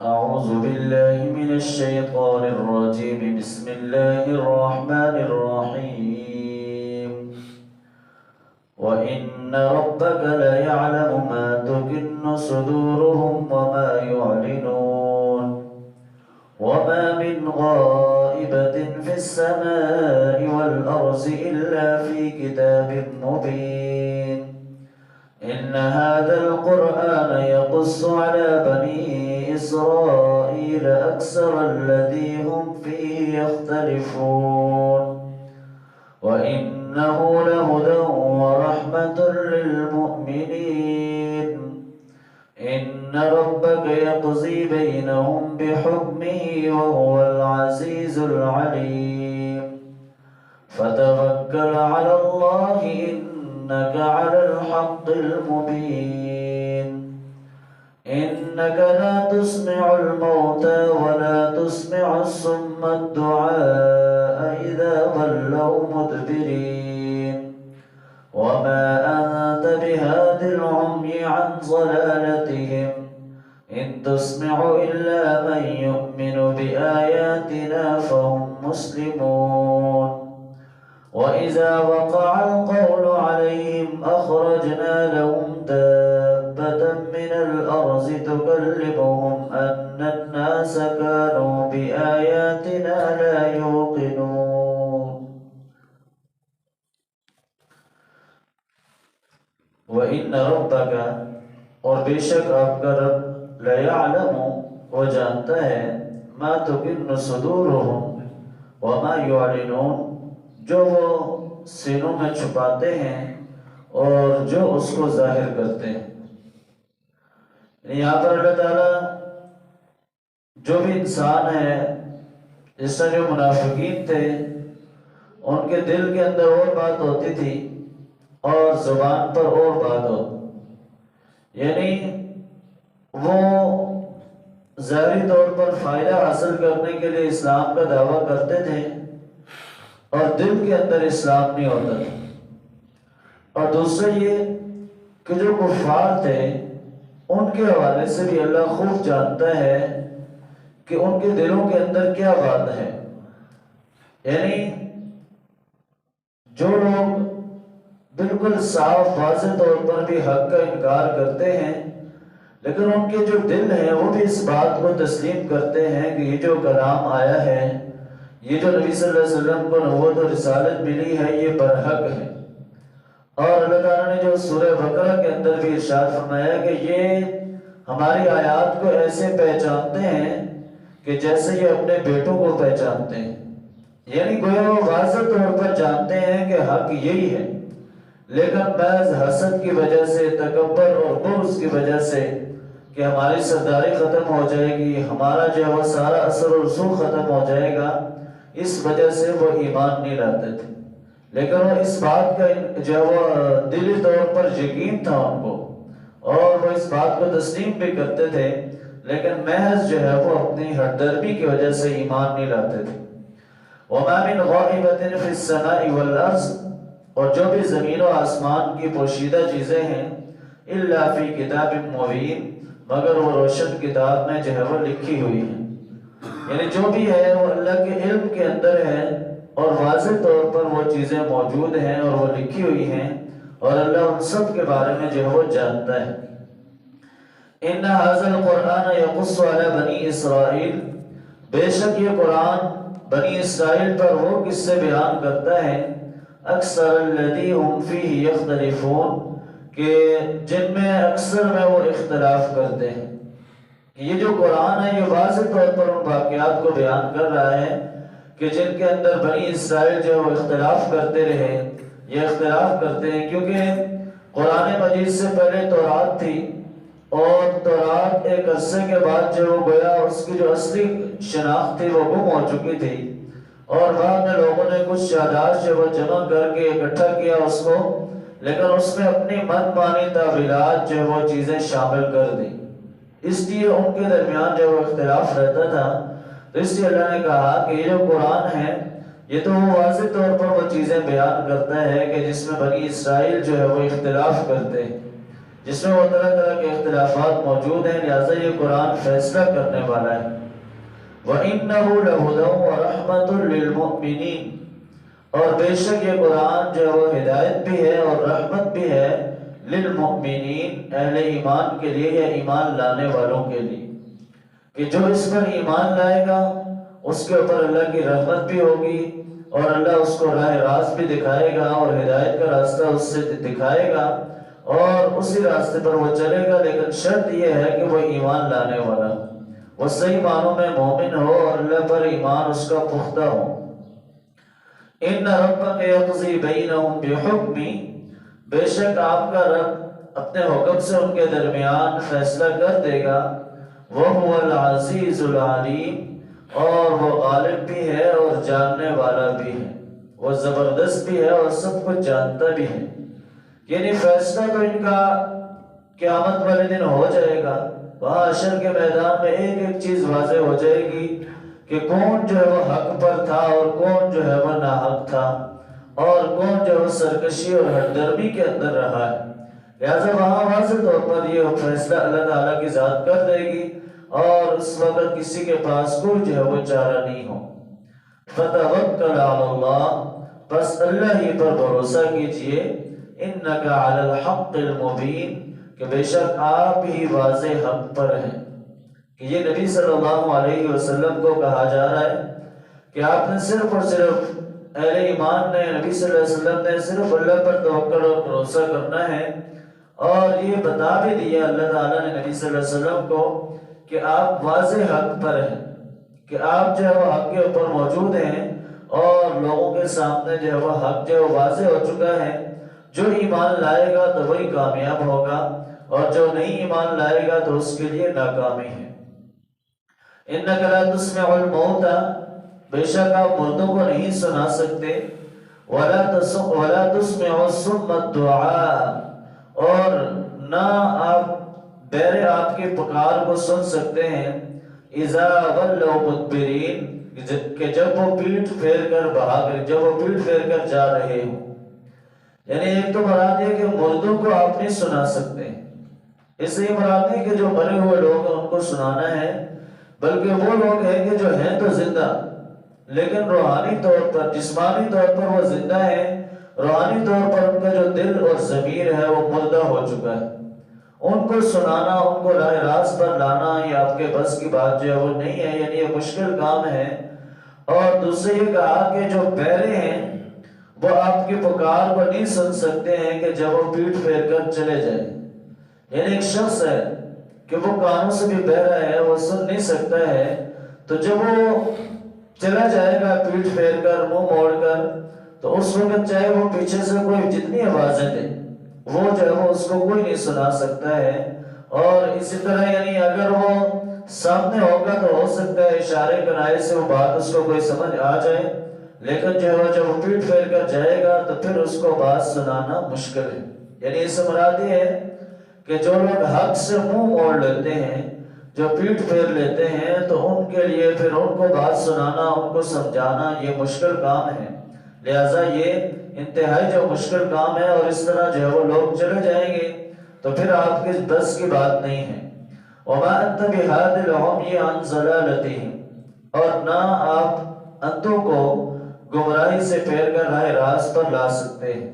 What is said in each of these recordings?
أعوذ بالله من الشيطان الرجيم. بسم الله الرحمن الرحيم. وإن ربك ليعلم ما تكن صدورهم وما يعلنون. وما من غائبة في السماء والأرض إلا في كتاب مبين. إن هذا القرآن يقص على بني إسرائيل أكثر الذي هم فيه يختلفون. وإنه لهدى ورحمة للمؤمنين. إن ربك يقضي بينهم بحكمه وهو العزيز العليم. فتوكل على الله إنك على الحق المبين. إنك لا تسمع الموتى ولا تسمع الصم الدعاء إذا ولوا مدبرين. وما أنت بهاد العمي عن ضلالتهم إن تسمع إلا من يؤمن بآياتنا فهم مسلمون. وإذا وقع القول عليهم أخرجنا لهم دابة من الأرض تكلمهم أن الناس كانوا بآياتنا لا يوقنون. وَإِنَّ رَبَّكَ اور بے شک آپ کا رب لَيَعْلَمُ وہ جانتا ہے مَا تُكِنُّ صُدُورُهُمْ وَمَا يُعْلِنُونَ جو وہ سینوں میں چھپاتے ہیں اور جو اس کو ظاہر کرتے ہیں. یہاں پر اللہ تعالیٰ جو بھی انسان ہے جس طرح جو منافقین تھے ان کے دل کے اندر اور بات ہوتی تھی اور زبان پر اور بات ہوتی، یعنی وہ ظاہری طور پر فائدہ حاصل کرنے کے لیے اسلام کا دعویٰ کرتے تھے اور دل کے اندر اسلام نہیں ہوتا تھا. اور دوسرا یہ کہ جو کفار تھے ان کے حوالے سے بھی اللہ خوب جانتا ہے کہ ان کے دلوں کے اندر کیا بات ہے. یعنی جو لوگ بالکل صاف واضح طور پر بھی حق کا انکار کرتے ہیں لیکن ان کے جو دل ہیں وہ بھی اس بات کو تسلیم کرتے ہیں کہ یہ جو کلام آیا ہے، یہ جو نبی صلی اللہ علیہ وسلم کو نبوت و رسالت ملی ہے، یہ برحق ہے. اور اللہ تعالیٰ نے جو سورہ بقرہ کے اندر بھی ارشاد فرمایا کہ یہ ہماری آیات کو ایسے پہچانتے ہیں کہ جیسے یہ اپنے بیٹوں کو پہچانتے ہیں. یعنی گویا وہ واضح طور پر جانتے ہیں کہ حق یہی ہے، لیکن محض حسد کی وجہ سے، تکبر اور بغض کی وجہ سے کہ ہماری سرداری ختم ہو جائے گی، ہمارا جو ہے وہ سارا اثر و رسوخ ختم ہو جائے گا، اس وجہ سے وہ ایمان نہیں لاتے تھے. لیکن وہ اس بات کا جو ہے وہ دلی طور پر یقین تھا ان کو اور وہ اس بات کو تسلیم بھی کرتے تھے، لیکن محض جو ہے وہ اپنی ہردرمی کی وجہ سے ایمان نہیں لاتے تھے. وَمَا مِنْ غَائِبَةٍ فِي السَّمَاءِ وَالْأَرْضِ اور جو بھی زمین و آسمان کی پوشیدہ چیزیں ہیں اِلَّا فِي كِتَابٍ مُبِينٍ مگر وہ روشن کتاب میں جو ہے وہ لکھی ہوئی ہیں. یعنی جو بھی ہے وہ اللہ کے علم کے اندر ہے اور واضح طور پر وہ چیزیں موجود ہیں اور وہ لکھی ہوئی ہیں اور اللہ ان سب کے بارے میں جو ہے وہ جانتا ہے. إِنَّ هَذَا الْقُرْآنَ يَقُصُّ عَلَى بَنِي إِسْرَائِيلَ بے شک یہ قرآن بنی اسرائیل پر وہ قصے بیان کرتا ہے اکثر الذی هم فیہ یختلفون کہ جن میں اکثر میں وہ اختلاف کرتے ہیں. یہ جو قرآن ہے یہ واضح طور پر ان واقعات کو بیان کر رہا ہے کہ جن کے اندر بنی اسرائیل جو وہ اختلاف کرتے رہے، یہ اختلاف کرتے ہیں کیونکہ قرآن مجید سے پہلے تورات تھی اور تورات ایک عرصے کے بعد جو گویا اس کی جو اصلی شناخت تھی وہ گم ہو چکی تھی اور بعد میں لوگوں نے کچھ شہداز جو وہ جمع کر کے اکٹھا کیا اس کو، لیکن اس میں اپنی من مانی تعویلات جو وہ چیزیں شامل کر دی، اس لیے ان کے درمیان جو وہ اختلاف رہتا تھا. تو اس لیے اللہ نے کہا کہ یہ جو قرآن ہے یہ تو وہ واضح طور پر وہ چیزیں بیان کرتا ہے کہ جس میں بنی اسرائیل جو ہے وہ اختلاف کرتے ہیں، جس میں وہ طرح طرح کے اختلافات موجود ہیں، لہٰذا یہ قرآن فیصلہ کرنے والا ہے۔ وَإِنَّهُ لَهُدًى وَرَحْمَةٌ لِّلْمُؤْمِنِينَ، اور بے شک یہ قرآن جو ہے وہ ہدایت بھی ہے اور رحمت بھی ہے، للمؤمنین اہل ایمان کے لیے یا ایمان لانے والوں کے لیے، کہ جو اس پر ایمان لائے گا اس کے اوپر اللہ کی رحمت بھی ہوگی اور اللہ اس کو راہ راست بھی دکھائے گا اور ہدایت کا راستہ اس سے دکھائے گا اور اسی راستے پر وہ چلے گا، لیکن شرط یہ ہے کہ وہ ایمان لانے والا، وہ صحیح معنوں میں مومن ہو اور اللہ پر ایمان اس کا پختہ ہو۔ ان ربک یقضی بینہم بحکمی، بے شک آپ کا رب اپنے حکم سے ان کے درمیان فیصلہ کر دے گا۔ وَهُوَ الْعَزِيزُ الْعَلِيمُ، اور وہ غالب بھی ہے اور جاننے والا بھی ہے، وہ زبردست بھی ہے اور سب کچھ جانتا بھی ہے۔ یعنی فیصلہ تو ان کا قیامت والے دن ہو جائے گا، وہاں حشر کے میدان میں ایک ایک چیز واضح ہو جائے گی کہ کون جو ہے وہ حق پر تھا اور کون جو ہے وہ ناحق تھا، اور کون جو ہے وہ سرکشی اور ہردرمی کے اندر رہا ہے۔ لہٰذا وہاں واضح طور پر یہ فیصلہ اللہ تعالیٰ کی ذات کر دے گی اور اس وقت کسی کے پاس کوئی جو ہے وہ چارہ نہیں ہو۔ فَتَوَكَّلْ عَلَى اللَّهِ، بس اللہ ہی پر بھروسہ کیجئے، إِنَّكَ عَلَى الْحَقِّ الْمُبِينِ، کہ بے شک آپ ہی واضح حق پر ہیں۔ کہ یہ نبی صلی اللہ علیہ وسلم کو کہا جا رہا ہے کہ آپ نے صرف اور صرف اہل ایمان نے، نبی صلی اللہ علیہ وسلم نے صرف اللہ پر توکل اور بھروسہ کرنا ہے، اور یہ بتا بھی دیا اللہ تعالیٰ نے نبی صلی اللہ علیہ وسلم کو کہ آپ واضح حق پر ہیں، کہ آپ جو ہے وہ حق کے اوپر موجود ہیں اور لوگوں کے سامنے جو ہے وہ حق جو ہے واضح ہو چکا ہے۔ جو ایمان لائے گا تو وہی کامیاب ہوگا اور جو نہیں ایمان لائے گا تو اس کے لیے ناکامی ہے۔ إِنَّكَ لَا تُسْمِعُ الْمَوْتَى، بے شک آپ مردوں کو نہیں سنا سکتے، وَلَا تُسْمِعُ الصُّمَّ الدُّعَاءَ، اور نہ آپ بہرے آپ کی پکار کو سن سکتے ہیں، اِذَا وَلَّوْا مُدْبِرِينَ، کہ جب وہ پیٹھ پھیر کر جب وہ پیٹھ پھیر کر جا رہے ہوں۔ یعنی ایک تو مراد ہے کہ مردوں کو آپ نہیں سنا سکتے، اس سے یہ مراد نہیں کہ جو مرے ہوئے لوگ ہیں ان کو سنانا ہے، بلکہ وہ لوگ ہیں کہ جو ہیں تو زندہ لیکن روحانی طور پر، جسمانی طور پر وہ زندہ ہیں، روحانی طور پر ان کا جو دل اور ضمیر ہے وہ مردہ ہو چکا ہے۔ ان کو سنانا، ان کو راہ راست پر لانا یہ آپ کے بس کی بات جو ہے وہ نہیں ہے، یعنی یہ مشکل کام ہے۔ اور دوسرے یہ کہا کہ جو بہرے ہیں وہ آپ کی پکار کو نہیں سن سکتے ہیں کہ جب وہ پیٹھ پھیر کر چلے جائیں۔ یعنی ایک شخص ہے کہ وہ کانوں سے بھی بہرا ہے، وہ سن نہیں سکتا ہے، تو جب وہ چلا جائے گا پیٹھ پھیر کر، منہ موڑ کر، تو اس وقت چاہے وہ پیچھے سے کوئی جتنی آوازیں دے وہ جو ہے وہ اس کو کوئی نہیں سنا سکتا ہے۔ اور اسی طرح یعنی اگر وہ سامنے ہوگا تو ہو سکتا ہے اشارے کنائے سے وہ بات اس کو کوئی سمجھ آ جائے، لیکن جو ہے جب وہ پیٹھ پھیر کر جائے گا تو پھر اس کو بات سنانا مشکل ہے۔ یعنی اس سے مراد یہ ہے کہ جو لوگ حق سے منہ موڑ لیتے ہیں، جو پیٹھ پھیر لیتے ہیں، تو ان کے لیے پھر ان کو بات سنانا، ان کو سمجھانا یہ مشکل کام ہے۔ لہٰذا یہ انتہائی جو مشکل کام ہے، اور اس طرح جو ہے وہ لوگ چلے جائیں گے تو پھر آپ کے بس کی بات نہیں ہے۔ وَمَا أَنْتَ بِهَادِ الْعُمْيِ عَنْ ضَلَالَتِهِمْ، اور نہ آپ اندھوں کو گمراہی سے پھیر کر راہ راست پر لا سکتے ہیں۔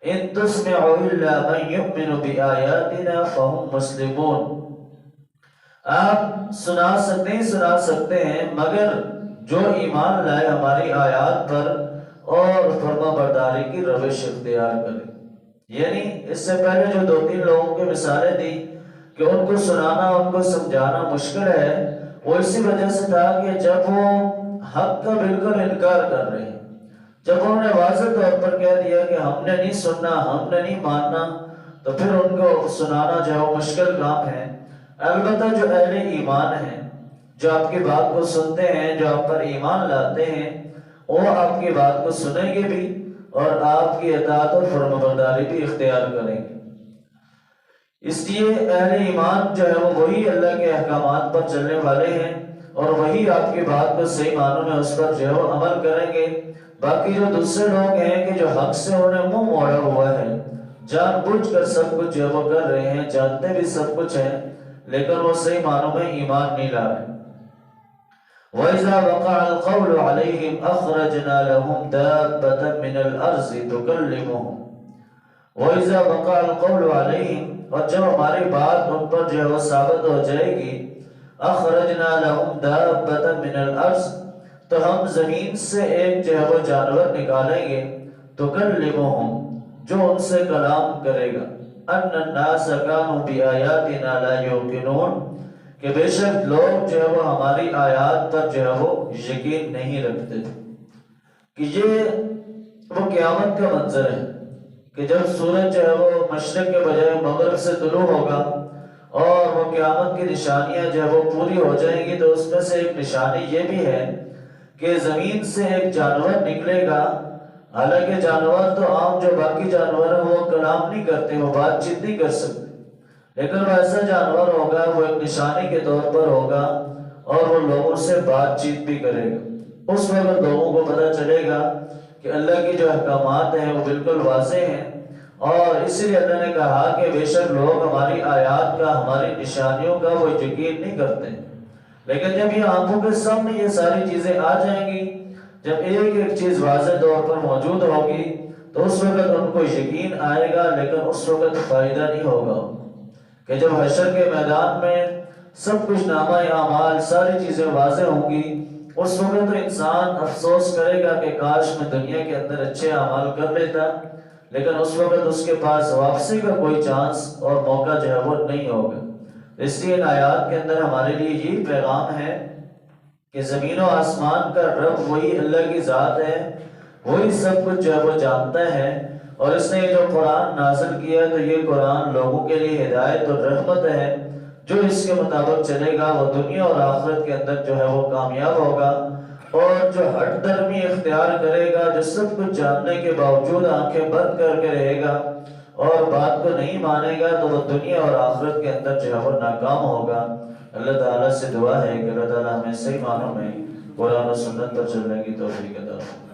إِن تُسْمِعُ إِلَّا مَن يُؤْمِنُ بِآيَاتِنَا فَهُمْ مُسْلِمُونَ، آپ نہیں سنا سکتے ہیں مگر جو ایمان لائے ہماری آیات پر اور فرما برداری کی روش اختیار کرے۔ یعنی اس سے پہلے جو دو تین لوگوں کی مثالیں دی کہ ان کو سنانا، ان کو سمجھانا مشکل ہے، وہ اسی وجہ سے تھا کہ جب وہ حق کا بالکل انکار کر رہے ہیں، جب انہوں نے واضح طور پر کہہ دیا کہ ہم نے نہیں سننا، ہم نے نہیں ماننا، تو پھر ان کو سنانا جو ہے وہ مشکل کام ہے۔ البتہ جو اہل ایمان ہیں، جو آپ کی بات کو سنتے ہیں، جو آپ پر ایمان لاتے ہیں، وہ آپ کی بات کو سنیں گے بھی اور آپ کی اطاعت اور فرمانبرداری بھی اختیار کریں گے۔ اس لیے اہل ایمان جو ہے وہ وہی اللہ کے احکامات پر چلنے والے ہیں اور وہی آپ کی بات کو صحیح معنوں میں اس پر جو ہے وہ عمل کریں گے۔ باقی جو دوسرے لوگ ہیں کہ جو حق سے انہوں نے منہ موڑا ہوا ہے، جان بوجھ کر سب کچھ جو وہ کر رہے ہیں، جانتے بھی سب کچھ ہیں، لیکن وہ صحیح معنوں میں ایمان نہیں لا رہے۔ وَإِذَا وَقَعَ الْقَوْلُ عَلَيْهِمْ أَخْرَجْنَا لَهُمْ دَابَّةً مِّنَ الْأَرْضِ تُكَلِّمُهُمْ وَإِذَا وَقَعَ الْقَوْلُ عَلَيْهِمْ، اور جب ہماری بات ان پر جو ہے وہ ثابت ہو جائے گی، أَخْرَجْنَا لَهُمْ دَابَّةً مِّنَ الْأَرْضِ، تو ہم زمین سے ایک جو ہے وہ جانور نکالیں گے، تُكَلِّمُهُمْ، جو ان سے کلام کرے گا، أَنَّ النَّاسَ كَانُوا بِآيَاتِنَا لَا يُوقِنُونَ، کہ بے شک لوگ جو ہے وہ ہماری آیات پر جو ہے وہ یقین نہیں رکھتے تھے۔ کہ یہ وہ قیامت کا منظر ہے کہ جب سورج جو ہے وہ مشرق کے بجائے مغرب سے طلوع ہوگا اور وہ قیامت کی نشانیاں جو ہے وہ پوری ہو جائیں گی، تو اس میں سے ایک نشانی یہ بھی ہے کہ زمین سے ایک جانور نکلے گا۔ حالانکہ جانور تو عام جو باقی جانور ہیں وہ کلام نہیں کرتے، وہ بات چیت نہیں کر سکتے، لیکن وہ ایسا جانور ہوگا، وہ ایک نشانی کے طور پر ہوگا اور وہ لوگوں سے بات چیت بھی کرے گا۔ اس وقت لوگوں کو پتہ چلے گا کہ اللہ کی جو احکامات ہیں وہ بالکل واضح ہیں، اور اس لیے اللہ نے کہا کہ بے شک لوگ ہماری آیات کا، ہماری نشانیوں کا وہ یقین نہیں کرتے، لیکن جب یہ آنکھوں کے سامنے یہ ساری چیزیں آ جائیں گی، جب ایک ایک چیز واضح طور پر موجود ہوگی، تو اس وقت ان کو یقین آئے گا، لیکن اس وقت فائدہ نہیں ہوگا کہ جب حشر کے میدان میں سب کچھ نامہ اعمال ساری چیزیں واضح ہوں گی، اس وقت تو انسان افسوس کرے گا کہ کاش میں دنیا کے اندر اچھے اعمال کر لیتا، لیکن اس وقت اس کے پاس واپسی کا کوئی چانس اور موقع جو ہے وہ نہیں ہوگا۔ اس لیے ان آیات کے اندر ہمارے لیے یہ پیغام ہے کہ زمین و آسمان کا رب وہی اللہ کی ذات ہے، وہی سب کچھ جو ہے وہ جانتا ہے، اور اس نے یہ جو قرآن نازل کیا ہے تو یہ قرآن لوگوں کے لیے ہدایت اور رحمت ہے۔ جو اس کے مطابق چلے گا وہ دنیا اور آخرت کے اندر جو ہے وہ کامیاب ہوگا، اور جو ہٹ درمی اختیار کرے گا، جو سب کچھ جاننے کے باوجود آنکھیں بند کر کے رہے گا اور بات کو نہیں مانے گا، تو وہ دنیا اور آخرت کے اندر جو ہے وہ ناکام ہوگا۔ اللہ تعالیٰ سے دعا ہے کہ اللہ تعالیٰ ہمیں صحیح معنوں میں قرآن و سنت پر چلنے کی توفیق عطا فرمائے۔